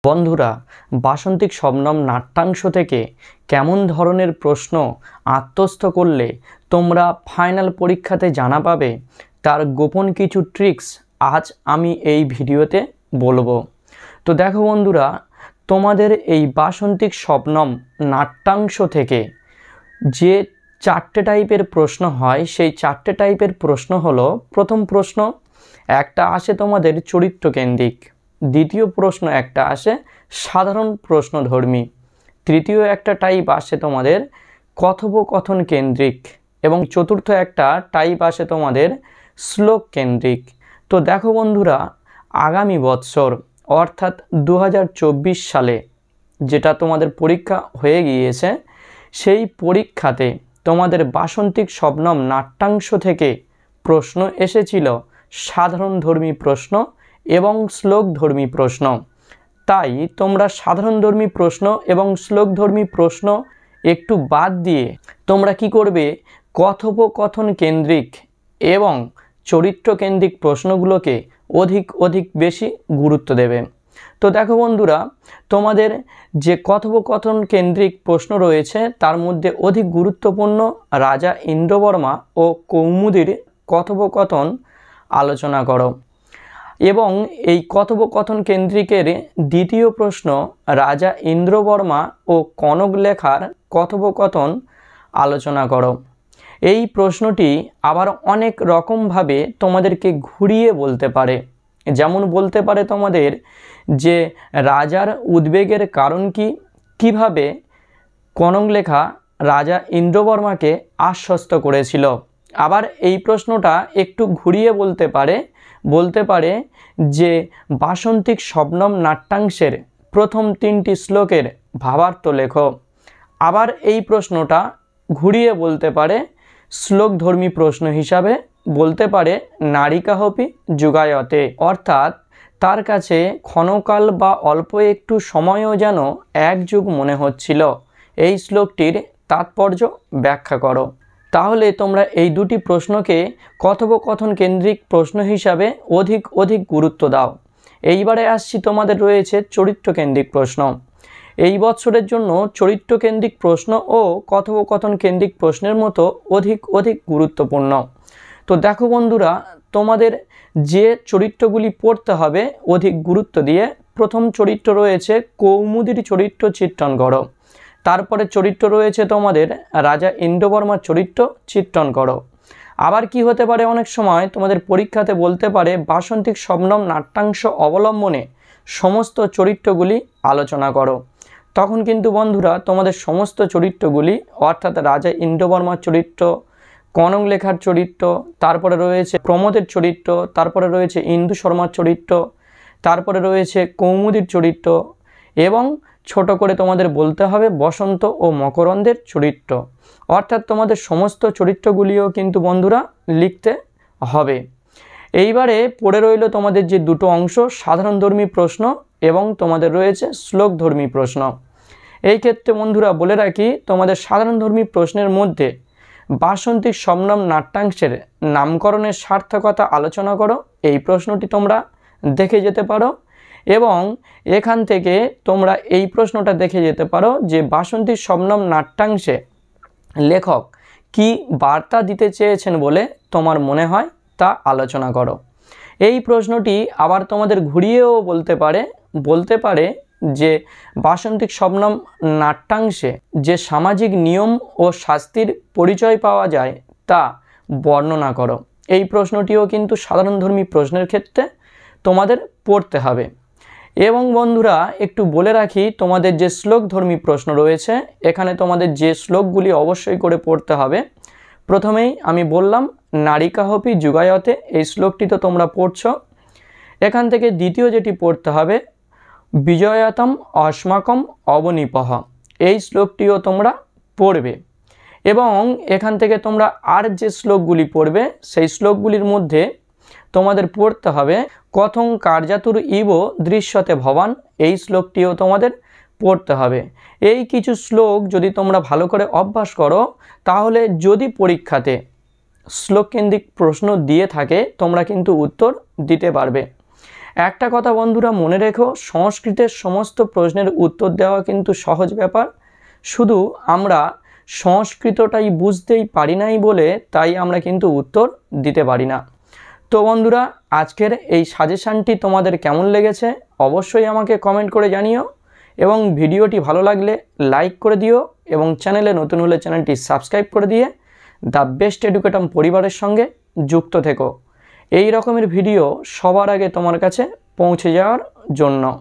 বন্ধুরা, বাসন্তিক শবনম নাট্যাংশ থেকে কেমন ধরনের প্রশ্ন আত্মস্থ করলে তোমরা ফাইনাল পরীক্ষাতে জানা পাবে তার গোপন কিছু ট্রিক্স আজ আমি এই ভিডিওতে বলবো। তো দেখো বন্ধুরা, তোমাদের এই বাসন্তিক শবনম নাট্যাংশ থেকে যে চারটে টাইপের প্রশ্ন হয় সেই চারটে টাইপের প্রশ্ন হলো, প্রথম প্রশ্ন একটা আসে তোমাদের চরিত্রকেন্দ্রিক, দ্বিতীয় প্রশ্ন একটা আসে সাধারণ প্রশ্নধর্মী, তৃতীয় একটা টাইপ আসে তোমাদের কথোপকথন কেন্দ্রিক এবং চতুর্থ একটা টাইপ আসে তোমাদের শ্লোক কেন্দ্রিক। তো দেখো বন্ধুরা, আগামী বৎসর অর্থাৎ 2024 সালে যেটা তোমাদের পরীক্ষা হয়ে গিয়েছে, সেই পরীক্ষাতে তোমাদের বাসন্তিক শবনম নাট্যাংশ থেকে প্রশ্ন এসেছিল সাধারণধর্মী প্রশ্ন এবং শ্লোকধর্মী প্রশ্ন। তাই তোমরা সাধারণধর্মী প্রশ্ন এবং শ্লোকধর্মী প্রশ্ন একটু বাদ দিয়ে তোমরা কি করবে, কথোপকথন কেন্দ্রিক এবং চরিত্র কেন্দ্রিক প্রশ্নগুলোকে অধিক বেশি গুরুত্ব দেবে। তো দেখো বন্ধুরা, তোমাদের যে কথোপকথন কেন্দ্রিক প্রশ্ন রয়েছে তার মধ্যে অধিক গুরুত্বপূর্ণ রাজা ইন্দ্রবর্মা ও কৌমুদীর কথোপকথন আলোচনা করো। এবং এই কথোপকথন কেন্দ্রিকের দ্বিতীয় প্রশ্ন রাজা ইন্দ্রবর্মা ও কনকলেখার কথোপকথন আলোচনা করো। এই প্রশ্নটি আবার অনেক রকমভাবে তোমাদেরকে ঘুরিয়ে বলতে পারে। যেমন বলতে পারে তোমাদের যে রাজার উদ্বেগের কারণ কি, কিভাবে কনকলেখা রাজা ইন্দ্রবর্মাকে আশ্বস্ত করেছিল। আবার এই প্রশ্নটা একটু ঘুরিয়ে বলতে পারে যে বাসন্তিক শবনম নাট্যাংশের প্রথম 3টি শ্লোকের ভাবার্থ লেখো। আবার এই প্রশ্নটা ঘুরিয়ে বলতে পারে শ্লোকধর্মী প্রশ্ন হিসাবে বলতে পারে নারিকাহপি যুগায়তে, অর্থাৎ তার কাছে ক্ষণকাল বা অল্প একটু সময়ও যেন এক যুগ মনে হচ্ছিল, এই শ্লোকটির তাৎপর্য ব্যাখ্যা করো। তাহলে তোমরা এই দুটি প্রশ্নকে কথোপকথন কেন্দ্রিক প্রশ্ন হিসাবে অধিক গুরুত্ব দাও। এইবারে আসছি, তোমাদের রয়েছে চরিত্রকেন্দ্রিক প্রশ্ন। এই বৎসরের জন্য চরিত্রকেন্দ্রিক প্রশ্ন ও কথোপকথন কেন্দ্রিক প্রশ্নের মতো অধিক গুরুত্বপূর্ণ। তো দেখো বন্ধুরা, তোমাদের যে চরিত্রগুলি পড়তে হবে অধিক গুরুত্ব দিয়ে, প্রথম চরিত্র রয়েছে কৌমুদীর চরিত্র চিত্রণ করো। তারপরে চরিত্র রয়েছে তোমাদের রাজা ইন্দ্রবর্মার চরিত্র চিত্রণ করো। আবার কি হতে পারে, অনেক সময় তোমাদের পরীক্ষাতে বলতে পারে বাসন্তিক শবনম নাট্যাংশ অবলম্বনে সমস্ত চরিত্রগুলি আলোচনা করো। তখন কিন্তু বন্ধুরা তোমাদের সমস্ত চরিত্রগুলি অর্থাৎ রাজা ইন্দ্রবর্মার চরিত্র, কনকলেখার চরিত্র, তারপরে রয়েছে প্রমোদের চরিত্র, তারপরে রয়েছে ইন্দু শর্মার চরিত্র, তারপরে রয়েছে কৌমুদীর চরিত্র এবং ছোট করে তোমাদের বলতে হবে বসন্ত ও মকরন্দের চরিত্র। অর্থাৎ তোমাদের সমস্ত চরিত্রগুলিও কিন্তু বন্ধুরা লিখতে হবে। এইবারে পড়ে রইল তোমাদের যে দুটো অংশ, সাধারণধর্মী প্রশ্ন এবং তোমাদের রয়েছে শ্লোকধর্মী প্রশ্ন। এই ক্ষেত্রে বন্ধুরা বলে রাখি, তোমাদের সাধারণধর্মী প্রশ্নের মধ্যে বাসন্তিক শবনম নাট্যাংশের নামকরণের সার্থকতা আলোচনা করো, এই প্রশ্নটি তোমরা দেখে যেতে পারো। এবং এখান থেকে তোমরা এই প্রশ্নটা দেখে যেতে পারো যে বাসন্তিক শবনম নাট্যাংশে লেখক কি বার্তা দিতে চেয়েছেন বলে তোমার মনে হয় তা আলোচনা করো। এই প্রশ্নটি আবার তোমাদের ঘুরিয়েও বলতে পারে যে বাসন্তিক শবনম নাট্যাংশে যে সামাজিক নিয়ম ও শাস্তির পরিচয় পাওয়া যায় তা বর্ণনা করো। এই প্রশ্নটিও কিন্তু সাধারণধর্মী প্রশ্নের ক্ষেত্রে তোমাদের পড়তে হবে। এবং বন্ধুরা একটু বলে রাখি, তোমাদের যে শ্লোকধর্মী প্রশ্ন রয়েছে এখানে তোমাদের যে শ্লোকগুলি অবশ্যই করে পড়তে হবে, প্রথমেই আমি বললাম নারিকাহপি যুগায়তে, এই শ্লোকটি তো তোমরা পড়ছো। এখান থেকে দ্বিতীয় যেটি পড়তে হবে বিজয়াতম অস্মাকম অবনিপহ, এই শ্লোকটিও তোমরা পড়বে। এবং এখান থেকে তোমরা আর যে শ্লোকগুলি পড়বে সেই শ্লোকগুলির মধ্যে তোমাদের পড়তে হবে কথং কার্যাতুর ইব দৃশ্যতে ভবান, এই শ্লোকটিও তোমাদের পড়তে হবে। এই কিছু শ্লোক যদি তোমরা ভালো করে অভ্যাস করো তাহলে যদি পরীক্ষাতে শ্লোককেন্দ্রিক প্রশ্ন দিয়ে থাকে তোমরা কিন্তু উত্তর দিতে পারবে। একটা কথা বন্ধুরা মনে রেখো, সংস্কৃতের সমস্ত প্রশ্নের উত্তর দেওয়া কিন্তু সহজ ব্যাপার, শুধু আমরা সংস্কৃতটাই বুঝতেই পারি নাই বলে তাই আমরা কিন্তু উত্তর দিতে পারি না। তো বন্ধুরা, আজকের এই সাজেশানটি তোমাদের কেমন লেগেছে অবশ্যই আমাকে কমেন্ট করে জানিও, এবং ভিডিওটি ভালো লাগলে লাইক করে দিও, এবং চ্যানেলে নতুন হলে চ্যানেলটি সাবস্ক্রাইব করে দিয়ে দ্য বেস্ট এডুকেটম পরিবারের সঙ্গে যুক্ত থেকো এই রকমের ভিডিও সবার আগে তোমার কাছে পৌঁছে যাওয়ার জন্য।